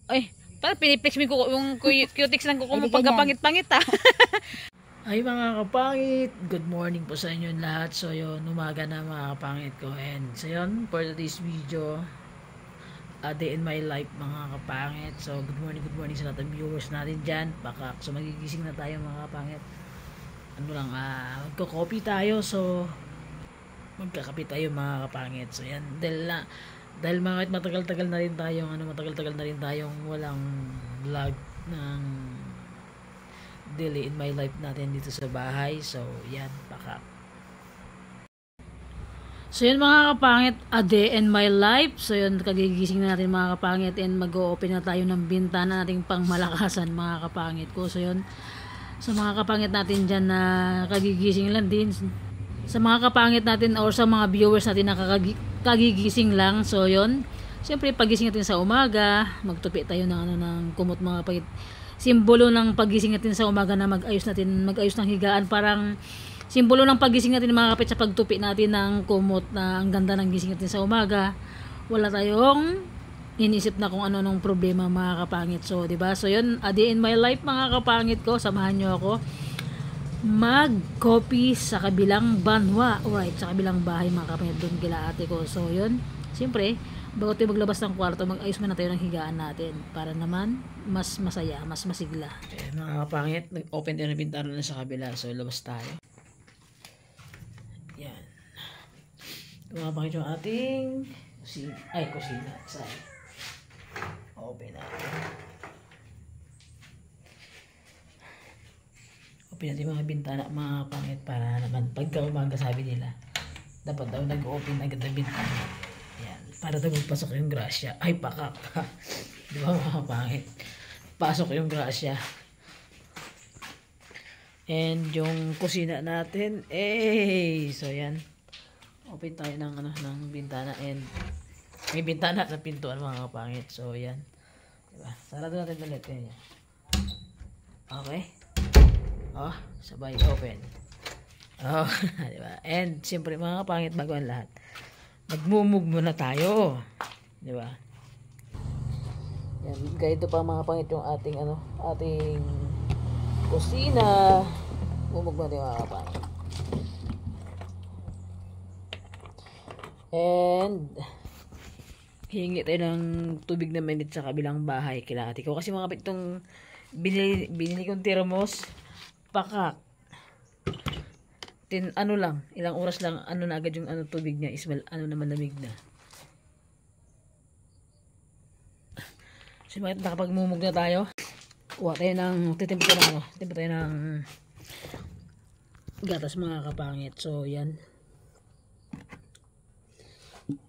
Ay, parang piniplex mo yung cutics ng kuko mo pagkapangit-pangit ha. Ay mga kapangit, good morning po sa inyo lahat. So yun, umaga na mga kapangit ko. And so yun, for today's video, a day in my life mga kapangit. So good morning sa lahat ng viewers natin dyan. Pakak, so magigising na tayo mga kapangit. Ano lang, magko-coffee tayo. So magkakape tayo mga kapangit. So yan, dahil mga matagal-tagal na rin tayong walang vlog ng daily in my life natin dito sa bahay. So yan, pakak. So yun mga kapangit, a day in my life. So yun, kagigising na natin mga kapangit, and mag-o-open na tayo ng bintana nating pangmalakasan mga kapangit ko. So yun, sa mga kapangit natin dyan na kagigising lang din, sa mga kapangit natin or sa mga viewers natin na kagigising lang. So yun, siyempre pagising natin sa umaga, magtupi tayo ng kumot mga kapangit. Simbolo ng pagising natin sa umaga na mag-ayos ng higaan. Parang simbolo ng pagising natin mga kapit sa pagtupi natin ng kumot na ang ganda ng gising natin sa umaga. Wala tayong inisip na kung ano nung problema mga kapangit. So, diba? So, yun, a day in my life mga kapangit ko. Samahan nyo ako mag-coffee sa kabilang banwa. Alright, sa kabilang bahay mga kapangit, doon kila ate ko. So, yun, siyempre, bago tayo maglabas ng kwarto, mag-ayos muna tayo ng higaan natin para naman mas masaya, mas masigla. Mga kapangit, nag-open tayo ng bintana na sa kabila. So, labas tayo. Yan. Mga kapangit yung ating kusina. Sorry. Open natin. Open natin mga bintana, mga kapangit, para naman pagka umaga sabi nila, dapat daw nag-open agad ng bintana. Yan. Para daw magpasok yung grasya. Ay, pakak. Di ba mga kapangit? Pasok yung grasya. And yung kusina natin, so yan. Open tayo ng bintana, and may bintana na pintuan mga kapangit. So yan. Diba? Sarado natin ulit. Yan. Okay. Oh, sabay open. Oh, diba? And siyempre mga kapangit, bago ang lahat, magmumug muna tayo. Diba? Yan, ganito pa mga kapangit yung ating kusina. Mumug muna tayo mga kapangit. And hingi tayo ng tubig na mainit sa kabilang bahay kila ate ko. Kasi mga kapit itong binili kong termos, pakak. Ilang oras lang, na agad yung tubig niya, ismal, naman lamig na. So bakit nakapagmumug na tayo? Kuha tayo titimpa tayo ng gatas mga kapangit. So yan,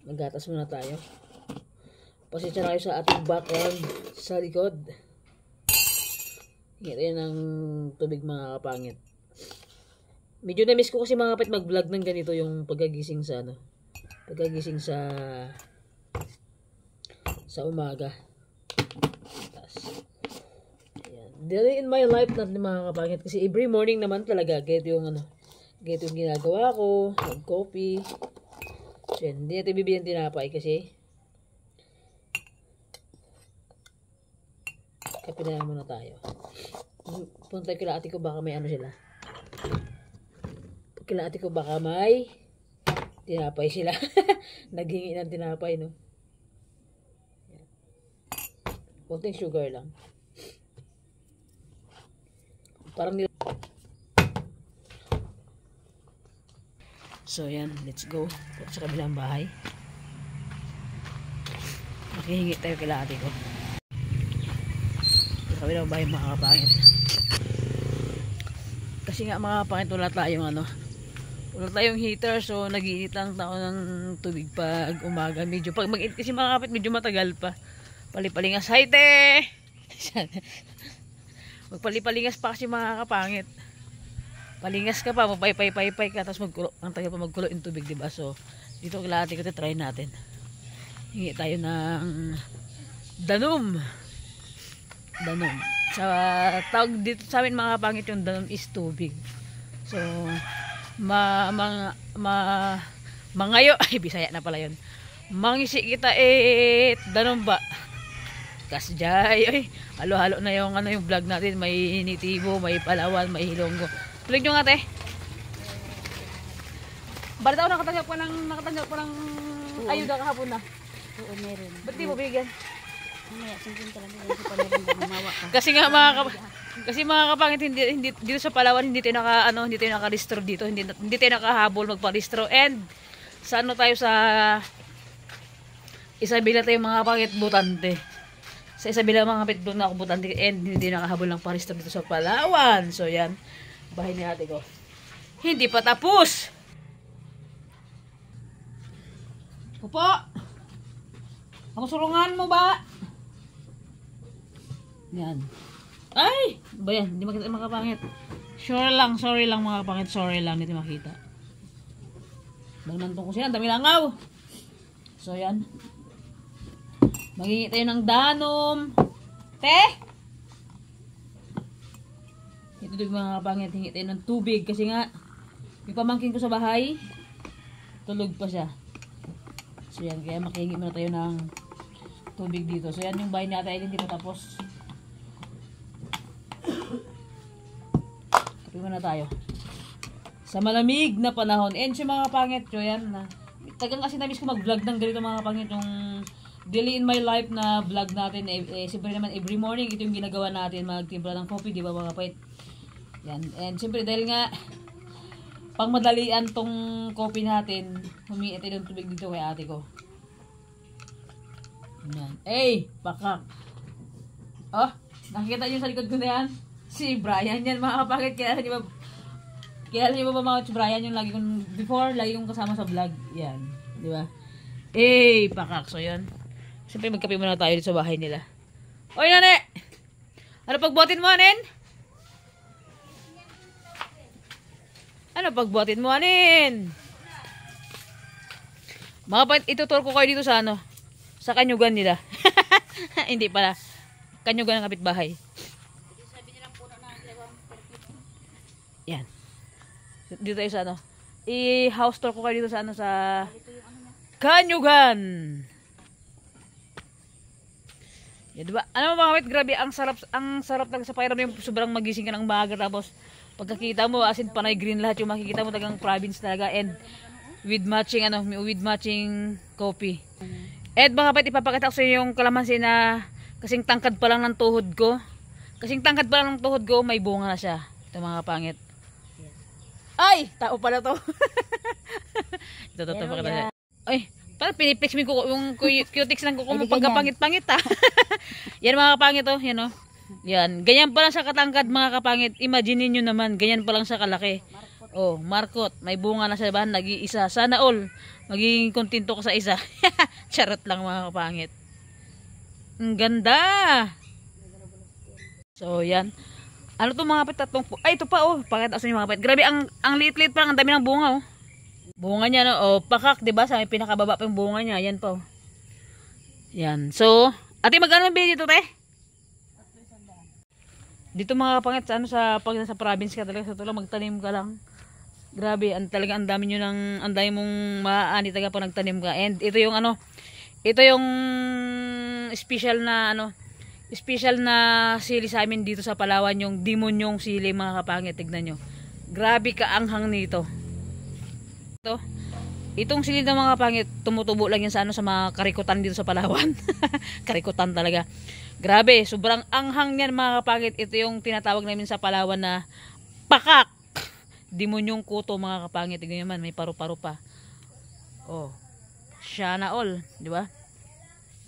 maggatas muna tayo. Pasensya na kayo sa ating background sa likod. Hingi tayo ng tubig mga kapangit. Medyo na-miss ko kasi mga kapit mag-vlog ng ganito, yung pagkagising sa umaga. Ayan. Daily in my life natin mga kapangit, kasi every morning naman talaga ganito yung ginagawa ko, mag-coffee. So yan, hindi natin bibigyan tinapay kasi kape na lang muna tayo. Punta kila ate ko, baka may sila. Kila ate ko baka may tinapay sila. Naghingi ng tinapay, no? Kunting sugar lang. Parang so yan, let's go sa kabilang bahay. Makihingi tayo kila ate ko sa kabilang bahay mga kapangit. Kasi nga mga kapangit, wala tayong heater, so nag-iinit lang tayo ng tubig pag umaga. Medyo pag mag-init kasi mga kapit, medyo matagal pa. Palipalingas, hayte! Magpalipalingas pa kasi mga kapangit. Palingas ka pa, mapay-pay-pay ka, tapos ang tagal pa magkulo yung tubig, diba? So dito kilati ko, try natin. Hingi tayo ng danom. Sa tawag dito sa amin mga kapangit, yung danom is tubig. So mangayo, ay Bisaya na pala yun. Mangisi kita danom ba? Kasjay. Ay, halo-halo na yung ano yung vlog natin. May Nitibo, may Palawan, may Hilonggo. Tulig nyo nga, te. Balita ko nakatanggap ko ng ayuda kahapon na. Oo, meron. Ba't di mo bigyan? Mamaya, singkin ka lang. Kasi pa meron ba gumawa ka. Kasi mga kapangit, hindi dito sa Palawan hindi tayo naka-restore dito, hindi tayo nakahabol magpa-restore. And sa ano tayo sa Isabela tayo mga kapangit butante. Sa Isabela mga kapit doon ako butante and hindi tayo nakahabol ng pa-restore dito sa Palawan. So yan, bahay ni ate ko. Hindi pa tapos. Opo. Ang sulungan mo ba? Yan. Ay! Ba yan? Hindi makita mga kapangit. Sorry lang mga kapangit. Sorry lang, hindi makita. Bagnantong ko siya. Ang dami langaw. So yan. Maghingi tayo ng danom. Te! Ito yung mga kapangit. Hingi tayo ng tubig. Kasi nga, yung pamangkin ko sa bahay, tulog pa siya. So yan. Kaya makihingi muna tayo ng tubig dito. So yan yung bahay ni Ate Aileen. Hindi pa tapos. Kapi muna tayo. Sa malamig na panahon. And siya mga kapangit. So yan na. Tagang kasi namiss ko mag-vlog ng ganito mga kapangit. Yung daily in my life na vlog natin. Siyempre naman every morning. Ito yung ginagawa natin. Magtimpla ng coffee. Di ba mga kapait? Yan. And siyempre dahil nga pang madalian tong coffee natin. Humiit tayo ng tubig dito kay ate ko. Yan. Hey! Pakak! Oh! Nakikita nyo sa likod ko na yan? Si Brian yan mga kapakit. Kilala niyo ba mga Brian yung lagi kong before, lagi kong kasama sa vlog. Yan. Di ba? Eh, pakak. So, yan. Siyempre, magkape muna tayo dito sa bahay nila. Oy, nane! Ano pagbuhatin mo, anin? Ano pagbuhatin mo, anin? Mga kapakit, ituturo ko kayo dito sa ano? Sa kanyugan nila. Hindi pala. Kanyugan ng kapitbahay. Yan. Dito tayo sa ano. I-house tour ko kayo dito sa ano sa Kanyugan. Yan, diba? Ano mga kapit, grabe, ang sarap talaga sa pakiramdam yung sobrang magising ka ng maaga tapos pagkakita mo as in panay green lahat yung makikita mo talagang province talaga and with matching coffee. And mga kapit, ipapakita ko sa inyo yung kalamansi na kasing tangkad pa lang ng tuhod ko. May bunga na siya. Ito mga kapangit. Ay! Tao pala to. Ito pakita siya. Ay! Parang piniplex mo yung cutics ng kuko mo pagkapangit-pangit ha. Yan mga kapangit oh. Yan oh. Yan. Ganyan pa lang siya katangkad mga kapangit. Imagine nyo naman. Ganyan pa lang siya kalaki. Oh, markot. May bunga na siya ba? Nag-iisa. Sana all. Magiging kontento ko sa isa. Charot lang mga kapangit. Ang ganda. So, yan. Ano to mga kapit? Ay, ito pa oh. Pakita sa inyo mga kapit. Grabe, ang liit-liit pa lang. Ang dami ng bunga oh. Bunga niya no. Oh, pakak, 'di ba? Sa may pinakababa pa yung bunga niya. Yan po. Yan. So, ate magkano ang bili dito, te? Dito mga kapangit sa ano sa pag nasa province ka talaga sa tulang magtanim ka lang. Grabe, ang dami mong maaani talaga pag nagtanim ka. And ito yung ano, ito yung special na sili sa amin dito sa Palawan, yung demonyong sili mga kapangit. Tignan nyo. Grabe kaanghang nito. Itong sili ng mga kapangit, tumutubo lang yan sa ano sa mga karikutan dito sa Palawan. Karikutan talaga. Grabe, sobrang anghang niyan mga kapangit. Ito yung tinatawag namin sa Palawan na pakak. Demonyong kuto mga kapangit. Tignan nyo man, may paru-paro pa. Oh. Sana all, di ba?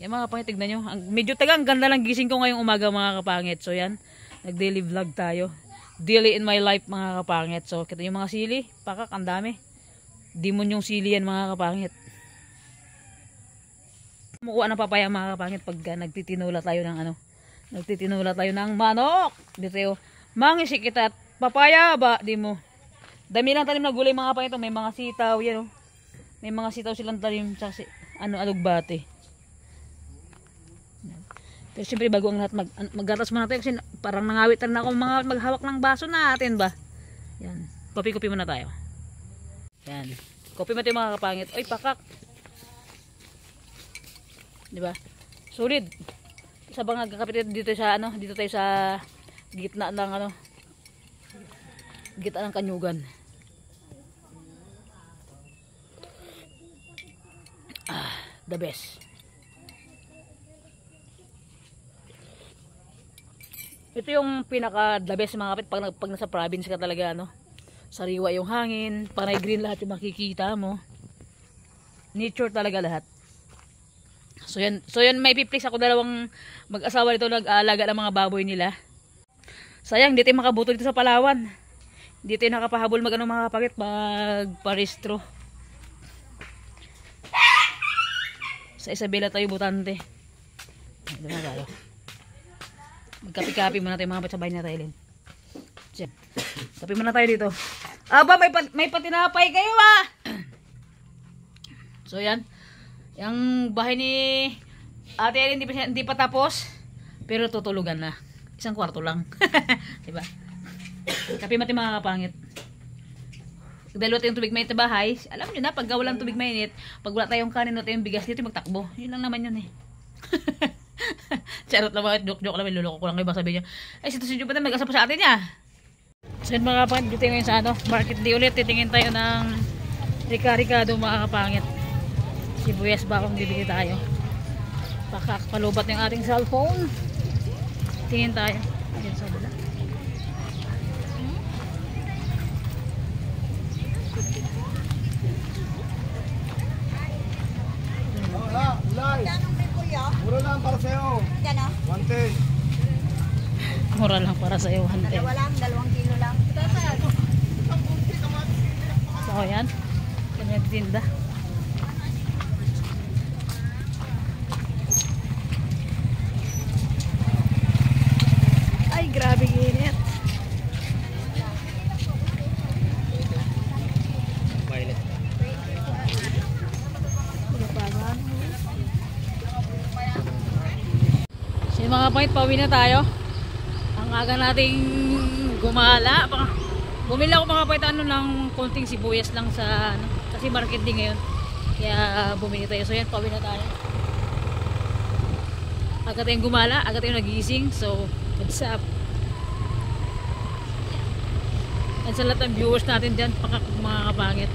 Yan mga kapangit, tignan nyo. Medyo tagang ganda lang gising ko ngayong umaga mga kapangit. So yan, nag-daily vlog tayo. Daily in my life mga kapangit. So kita yung mga sili, pakak, ang dami. Demonyong sili yan mga kapangit. Kumukuha ng papaya mga kapangit pag nagtitinula tayo ng ano. Nagtitinula tayo ng manok. Dito yung mangisik kita at papaya ba? Di mo. Dami lang tanim na gulay mga kapangit. May mga sitaw yan oh. May mga sitaw silang tanim sa alugbate. Pero siyempre bago ang lahat maggatas muna tayo kasi parang nangawit na ako mga maghawak ng baso natin ba. Yan. Kopi-kopi muna tayo. Yan. Kopi mo tayo mga kapangit. Oy, pakak. Diba? Solid. sa bangag kapit dito sa ano, dito tayo sa gitna ng ano, gitna ng Kanyugan. The best. Ito yung pinaka the best mga kapit pag nasa province ka talaga, ano, sariwa yung hangin, panay green lahat yung makikita mo, nature talaga lahat. So yan may piplex ako, dalawang mag-asawa dito nag-aalaga ng mga baboy nila. Sayang di tayo makabuto dito sa Palawan, di tayo nakapahabol mga kapakit magparestro. Sa Isabela tayo butante. Ito na tayo. Magkapi-kapi muna tayo mga kapit sa bahay na tayo. Kapi muna tayo dito. Aba, may patinapay kayo ah! So yan. Yung bahay ni Ate Ellen hindi pa tapos. Pero tutulugan na. 1 kwarto lang. Diba? Kapi mati mga kapangit. Dalawa tayong tubig mainit na bahay. Alam nyo na, pag walang tubig mainit, pag wala tayong kanin o tayong bigas, dito magtakbo. Yun lang naman yun eh. Charot lang bakit, joke lang, luloko ko lang kayo ba sabi nyo. Ay, si Tusin pa tayo mag-asa pa sa atin niya. So yun mga kapangit, dito ngayon sa ano, market day ulit. Titingin tayo ng rika-rikado mga kapangit. Sibuyas ba akong bibili tayo. Pakakpalubat yung ating cellphone. Tingin tayo. Ayan sa bula. Mura lang para sa'yo. Gano? 110. Mura lang para sa iyo. Dalawa lang, 2 kilo lang. So yan. Kanya tinda. Ay, grabe init. Violet. So mga kapangit, pauwi na tayo. Ang aga nating gumala. Bumili ako mga kapangit ano ng konting sibuyas lang sa ano, kasi market din ngayon. Kaya bumili tayo. So yan, pauwi na tayo. Aga tayong gumala, aga tayong nagising. So, what's up? At sa lahat ng viewers natin dyan, mga kapangit.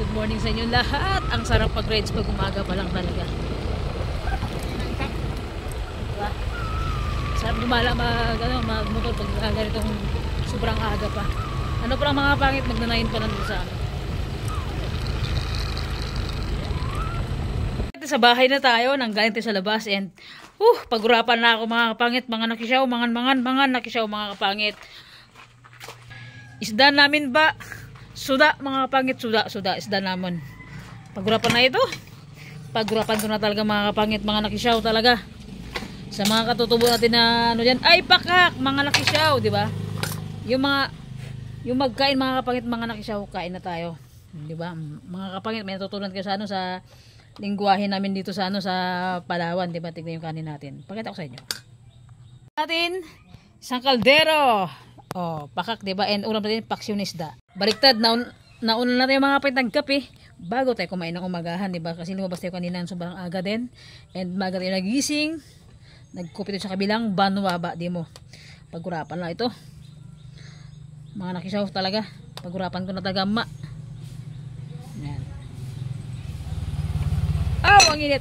Good morning sa inyo lahat. Ang sarap pag-rides pag umaga pa lang talaga. Diba? Sarap gumala mag-motor pag ganitong sobrang aga pa. Ano pa lang mga kapangit, magnanayin pa lang dito sa amin. Sa bahay na tayo, nanggaling tayo sa labas and pagurapan na ako mga kapangit, mga nakisyaw, mga nakisyaw mga kapangit. Isda namin ba? Suda mga kapangit, suda, isda naman. Pagurapan na ito. Pagurapan ko na talaga mga kapangit, mga nakisyaw talaga. Sa mga katutubo natin na ano diyan, ay pakak, mga nakisyaw, di ba? Yung magkain mga kapangit, mga nakisyaw, kain na tayo. Di ba? Mga kapangit, may natutunan kayo sa ano sa lingwahe namin dito sa ano sa Palawan, di ba? Tignan yung kanin natin. Pakita ko sa inyo. Natin isang kaldero. Oh, pakak, di ba? And ulam natin paksiw na isda. Baliktad, nauna natin yung mga kapitang kape bago tayo kumain ng umagahan, di ba? Kasi lumabas tayo kanina sobrang aga din. And maga tayo nagising. Nagkupi tayo sa kabilang Banwaba, di mo. Pagurapan na ito. Mga nakisaw talaga. Pagurapan ko na talaga Yan. Ang init.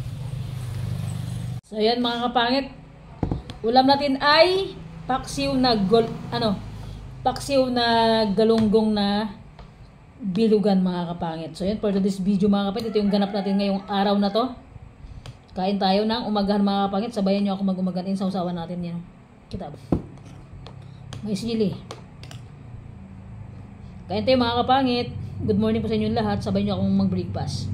So yan mga kapangit. Ulam natin ay paksiw na paksiw na galunggong na bilugan mga kapangit. So yan for this video mga kapangit. Ito yung ganap natin ngayong araw na to. Kain tayo ng umagahan mga kapangit. Sabayan nyo ako mag-umagahan. Insawsawan natin yan. Kita ba? May sili. Kain tayo mga kapangit. Good morning po sa inyo lahat. Sabayan nyo akong mag-breakfast.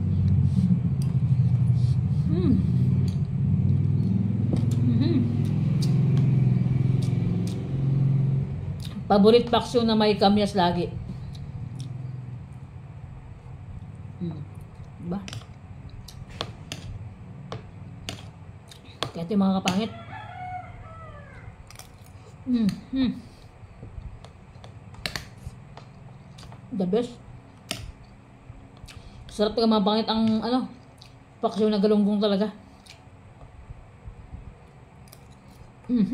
Paborit paksiw na may kamyas lagi. Diba? Kaya ito mga kapangit. The best. Sarap ka mga pangit ang paksiw na galunggong talaga. Sarap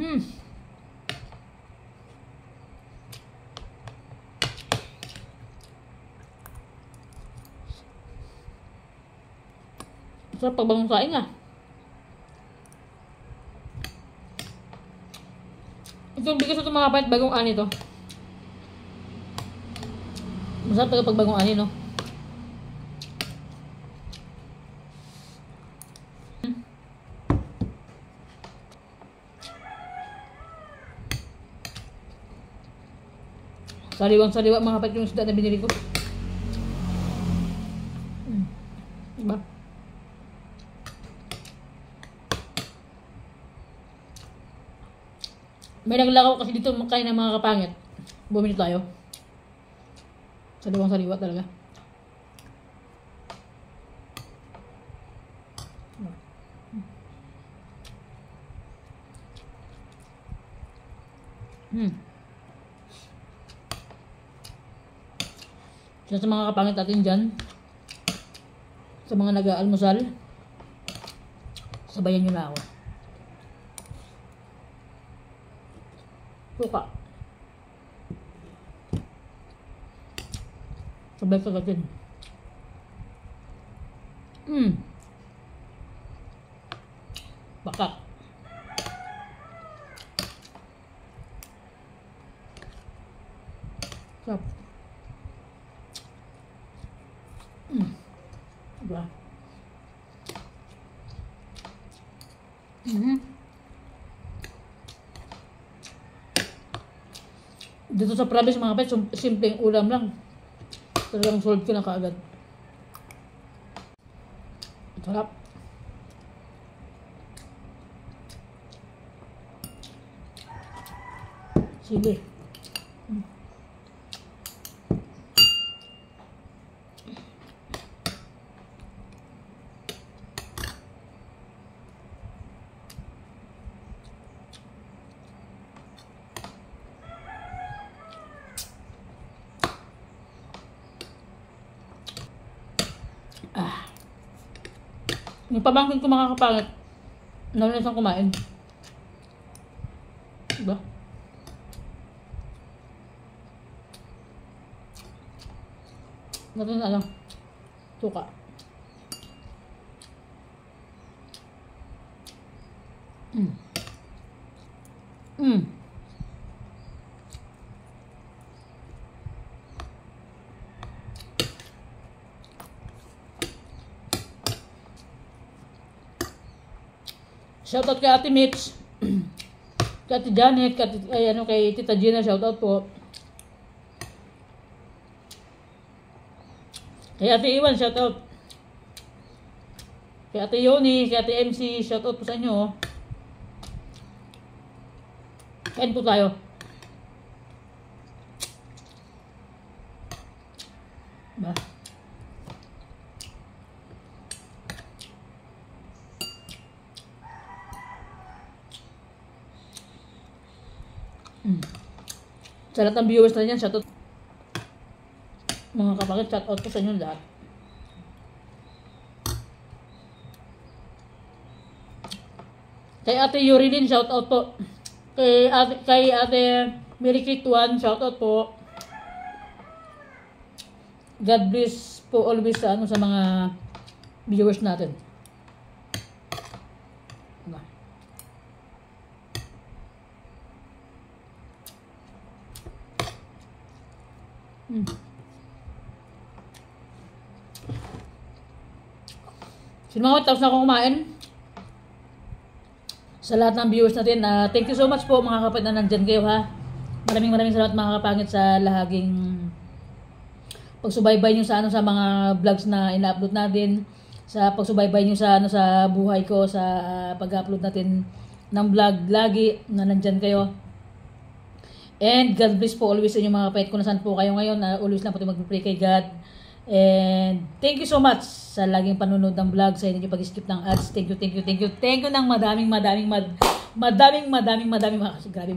pag bagong kain ah. Ito bigas ito mga kapatid, bagong ani to. Masarap talaga pag bagong ani, no? Sariwang-sariwa mga kapatid yung isda na binili ko. Diba? May naglakaw kasi dito makain ng mga kapangit. Bumili tayo. Sariwang-sariwa talaga. Sa mga kapangit natin dyan, sa mga nag-aalmusal, sabayan nyo na ako. Suka. Sabay ka din. Bakak. Sarap. Diba? Dito sa province mga kapatid, simpleng ulam lang. Talagang solve ka na kaagad. Sarap. Sili. Yung pamangkin ko mga kapangit, nauna siyang kumain. Diba? Natin ano, suka. Shoutout kay Ate Mitch, kay Ate Janet, kay Tita Gina, shoutout po. Kay Ate Iwan, shoutout. Kay Ate Yoni, kay Ate MC, shoutout po sa inyo. Kain po tayo. Ba? Sa lahat ng viewers na yan, shoutout. Mga kapatid, shoutout po sa inyo lahat. Kay Ate Yurilin, shoutout po. Kay Ate Mary Kate 1, shoutout po. God bless po always sa mga viewers natin. Sino mga tapos na akong kumain? Sa lahat ng viewers natin, thank you so much po mga kapatid na nandyan kayo ha. Maraming salamat mga kapangit sa lahaging pagsubaybay nyo sa sa mga vlogs na ina-upload natin, sa pagsubaybay nyo sa sa buhay ko, sa pag-upload natin ng vlog lagi na nandyan kayo. And God bless po always sa inyo mga kapatid kung nasaan po kayo ngayon. Always lang po tayo mag-pray kay God. And thank you so much sa laging panunod ng vlog, sa inyo pag-skip ng ads. Thank you ng madaming grabe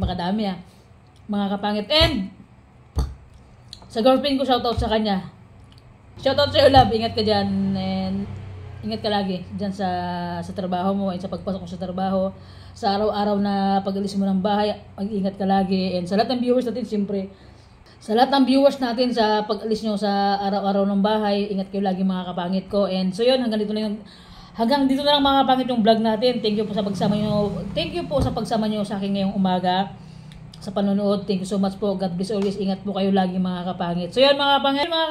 makadami mga kapangit. And sa girlfriend ko, shoutout sa kanya. Shoutout sa iyo, love. Ingat ka dyan. And ingat ka lagi dyan sa trabaho mo, and sa pagpasok mo sa trabaho. sa araw-araw na pag-alis mo ng bahay, mag-ingat ka lagi. And sa lahat ng viewers natin, siyempre, sa lahat ng viewers natin sa pag-alis nyo sa araw-araw ng bahay, ingat kayo lagi mga kapangit ko. And so yun, hanggang dito na lang mga kapangit yung vlog natin. Thank you po sa pagsama nyo. Thank you po sa pagsama nyo sa akin ngayong umaga sa panonood. Thank you so much po. God bless always. Ingat po kayo lagi mga kapangit. So yun mga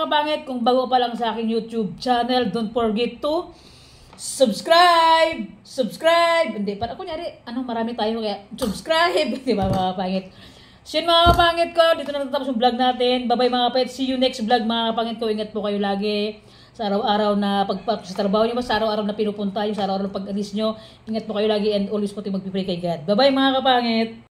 kapangit, kung bago pa lang sa aking YouTube channel, don't forget to subscribe. Hindi, para kunyari, marami tayo kaya subscribe. Di ba mga kapangit? So yun mga kapangit ko, dito na natatapos yung vlog natin. Bye-bye mga kapangit. See you next vlog mga kapangit ko. Ingat po kayo lagi sa araw-araw na sa trabaho nyo, sa araw-araw na pinupunta nyo, sa araw-araw na pag-alis nyo. Ingat po kayo lagi and always po tayo magpipray kay God. Bye-bye mga kapangit.